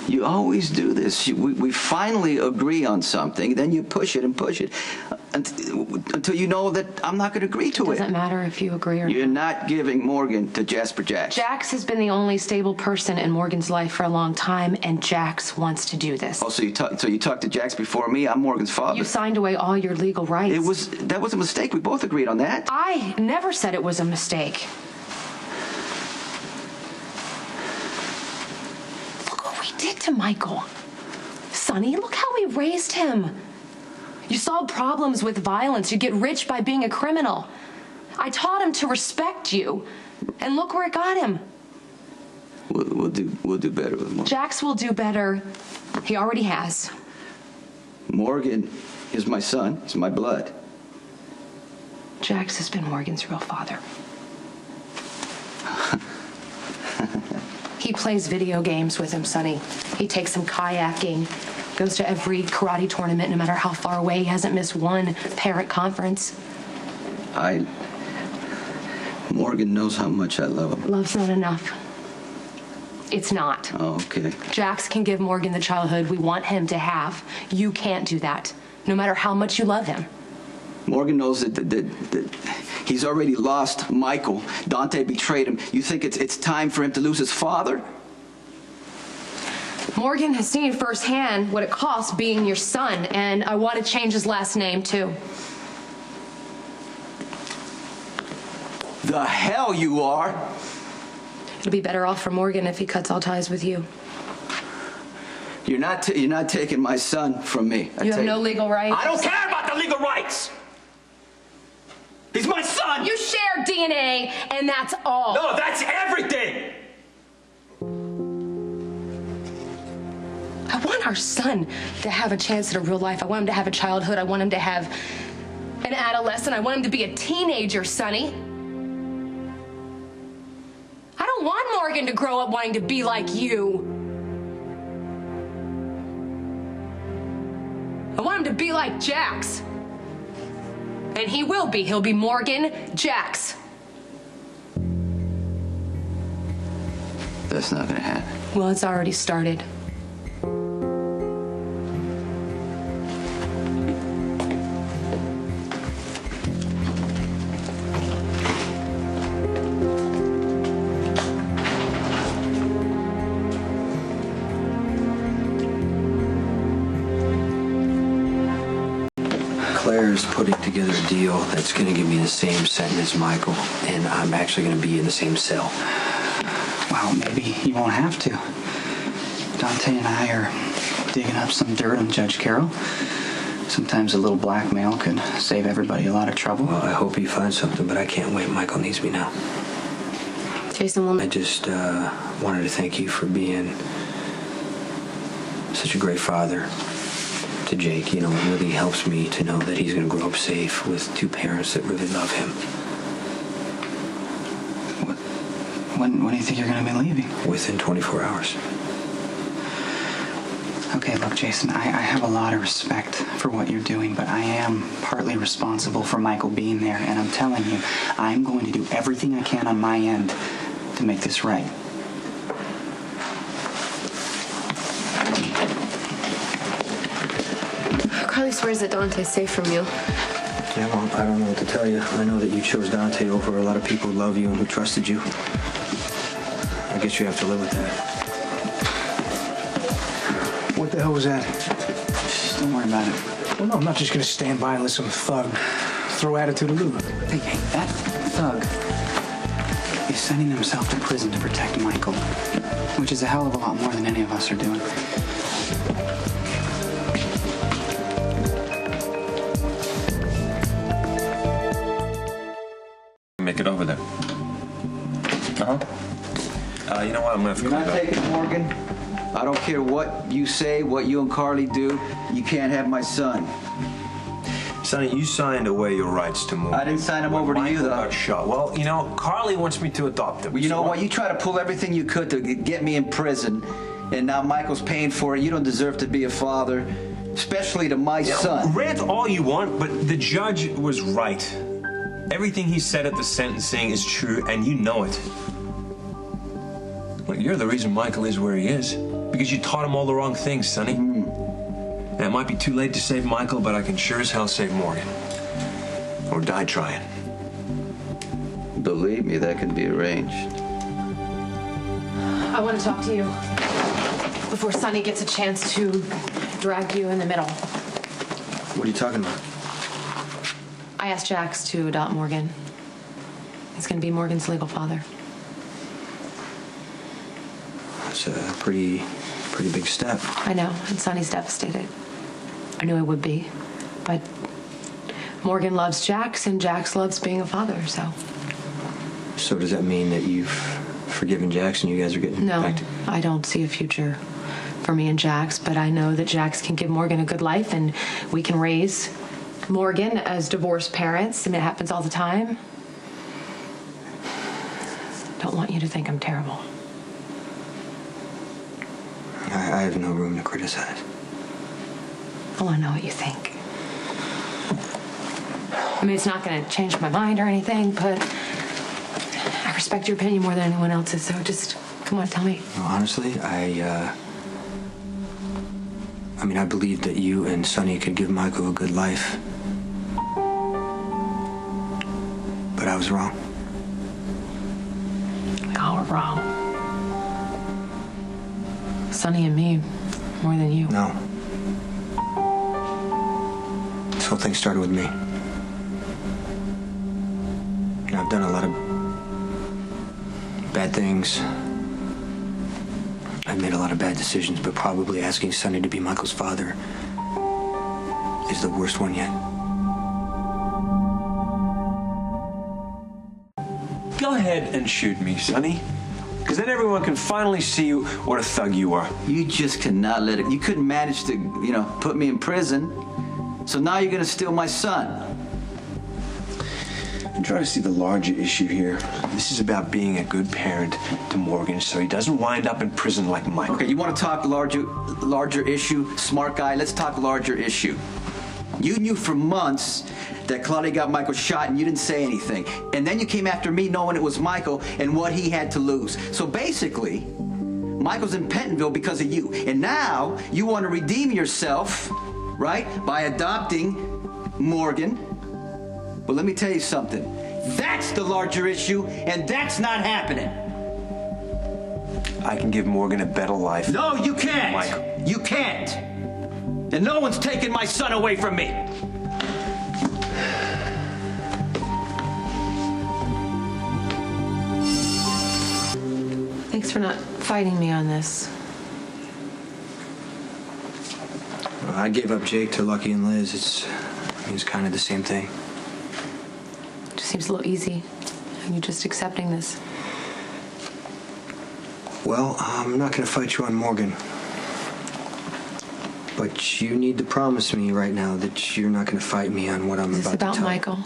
You always do this. We finally agree on something, then you push it and push it until you know that I'm not going to agree to it. It doesn't matter if you agree or not. You're not giving Morgan to Jasper Jax. Jax has been the only stable person in Morgan's life for a long time, and Jax wants to do this. Oh, so you talked to Jax before me? I'm Morgan's father. You signed away all your legal rights. That was a mistake. We both agreed on that. I never said it was a mistake. Did to Michael. Sonny, look how we raised him. You solved problems with violence. You get rich by being a criminal. I taught him to respect you, and look where it got him. We'll do better with Morgan. Jax will do better. He already has. Morgan is my son. He's my blood. Jax has been Morgan's real father. He plays video games with him, Sonny. He takes him kayaking, goes to every karate tournament, no matter how far away. He hasn't missed one parent conference. Morgan knows how much I love him. Love's not enough. It's not. Oh, okay. Jax can give Morgan the childhood we want him to have. You can't do that, no matter how much you love him. Morgan knows that he's already lost Michael. Dante betrayed him. You think it's time for him to lose his father? Morgan has seen firsthand what it costs being your son, and I want to change his last name, too. The hell you are! It'll be better off for Morgan if he cuts all ties with you. You're not taking my son from me. You have no legal rights. I don't care about the legal rights! He's my son! You share DNA, and that's all. No, that's everything! I want our son to have a chance at a real life. I want him to have a childhood. I want him to have an adolescent. I want him to be a teenager, Sonny. I don't want Morgan to grow up wanting to be like you. I want him to be like Jax. And he will be. He'll be Morgan Jax. That's not gonna happen. Well, it's already started. Claire's putting together a deal that's going to give me the same sentence as Michael, and I'm actually going to be in the same cell. Well, maybe you won't have to. Dante and I are digging up some dirt on Judge Carroll. Sometimes a little blackmail could save everybody a lot of trouble. Well, I hope he finds something, but I can't wait. Michael needs me now. Jason, I just wanted to thank you for being such a great father to Jake. You know, it really helps me to know that he's going to grow up safe with two parents that really love him. When do you think you're going to be leaving? Within 24 hours. Okay, look, Jason, I have a lot of respect for what you're doing, but I am partly responsible for Michael being there, and I'm telling you, I'm going to do everything I can on my end to make this right. Carly swears that Dante's safe from you. Yeah, well, I don't know what to tell you. I know that you chose Dante over a lot of people who love you and who trusted you. I guess you have to live with that. What the hell was that? Just don't worry about it. Well, no, I'm not just gonna stand by and let some thug throw attitude at Lou. Hey, that thug is sending himself to prison to protect Michael, which is a hell of a lot more than any of us are doing. Make it over there. You know what? I'm gonna. You're not taking Morgan. I don't care what you say, what you and Carly do. You can't have my son. Sonny, you signed away your rights to Morgan. I didn't sign him over to you, though. Got shot. Well, you know, Carly wants me to adopt him. Well, you know what? You try to pull everything you could to get me in prison, and now Michael's paying for it. You don't deserve to be a father, especially to my son. Rant all you want, but the judge was right. Everything he said at the sentencing is true, and you know it. Well, you're the reason Michael is where he is. Because you taught him all the wrong things, Sonny. And it might be too late to save Michael, but I can sure as hell save Morgan. Or die trying. Believe me, that can be arranged. I want to talk to you before Sonny gets a chance to drag you in the middle. What are you talking about? I asked Jax to adopt Morgan. He's going to be Morgan's legal father. It's a pretty big step. I know, and Sonny's devastated. I knew he would be, but Morgan loves Jax, and Jax loves being a father, so. So does that mean that you've forgiven Jax and you guys are getting back to... No, I don't see a future for me and Jax, but I know that Jax can give Morgan a good life, and we can raise Morgan as divorced parents. I mean, it happens all the time. Don't want you to think I'm terrible. I have no room to criticize. I want to know what you think. I mean, it's not going to change my mind or anything, but I respect your opinion more than anyone else's, so just, come on, tell me. Well, honestly, I believe that you and Sonny could give Michael a good life. But I was wrong. We all were wrong. Sonny and me, more than you. No. This whole thing started with me. You know, I've done a lot of bad things. I've made a lot of bad decisions, but probably asking Sonny to be Michael's father is the worst one yet. Go ahead and shoot me, Sonny. Because then everyone can finally see you what a thug you are. You just cannot let it. You couldn't manage to, put me in prison. So now you're going to steal my son. And try to see the larger issue here. This is about being a good parent to Morgan so he doesn't wind up in prison like Mike. Okay, you want to talk larger issue, smart guy? Let's talk larger issue. You knew for months that Claudia got Michael shot and you didn't say anything. And then you came after me knowing it was Michael and what he had to lose. So basically, Michael's in Pentonville because of you. And now you want to redeem yourself, right, by adopting Morgan. But let me tell you something. That's the larger issue, and that's not happening. I can give Morgan a better life. No, you can't. Michael. You can't. And no one's taking my son away from me. Thanks for not fighting me on this. Well, I gave up Jake to Lucky and Liz. It's kind of the same thing. It just seems a little easy. And you just accepting this. Well, I'm not going to fight you on Morgan. But you need to promise me right now that you're not going to fight me on what I'm Is about this to about tell. Michael?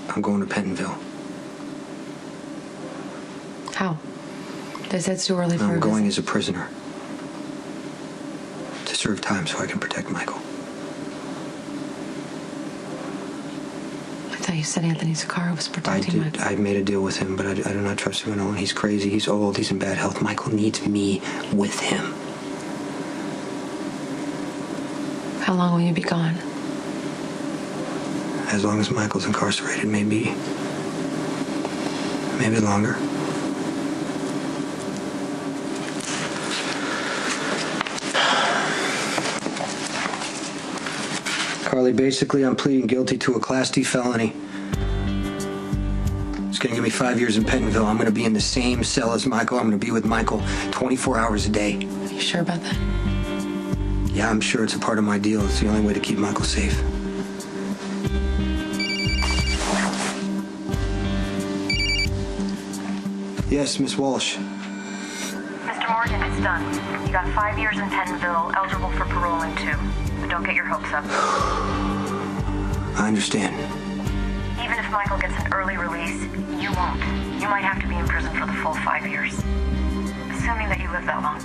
I'm going to Pentonville. How? They said it's too early for I'm a going visit. as a prisoner. To serve time so I can protect Michael. I thought you said Anthony Sakara was I protecting did. Michael. I made a deal with him, but I do not trust him at all. He's crazy. He's old. He's in bad health. Michael needs me with him. How long will you be gone? As long as Michael's incarcerated, maybe longer. Carly, basically, I'm pleading guilty to a Class D felony. It's gonna give me 5 years in Pentonville. I'm gonna be in the same cell as Michael. I'm gonna be with Michael 24 hours a day. Are you sure about that? Yeah, I'm sure it's a part of my deal. It's the only way to keep Michael safe. Yes, Miss Walsh. Mr. Morgan, it's done. You got 5 years in Pentonville, eligible for parole in 2. But don't get your hopes up. I understand. Even if Michael gets an early release, you won't. You might have to be in prison for the full 5 years. Assuming that you live that long.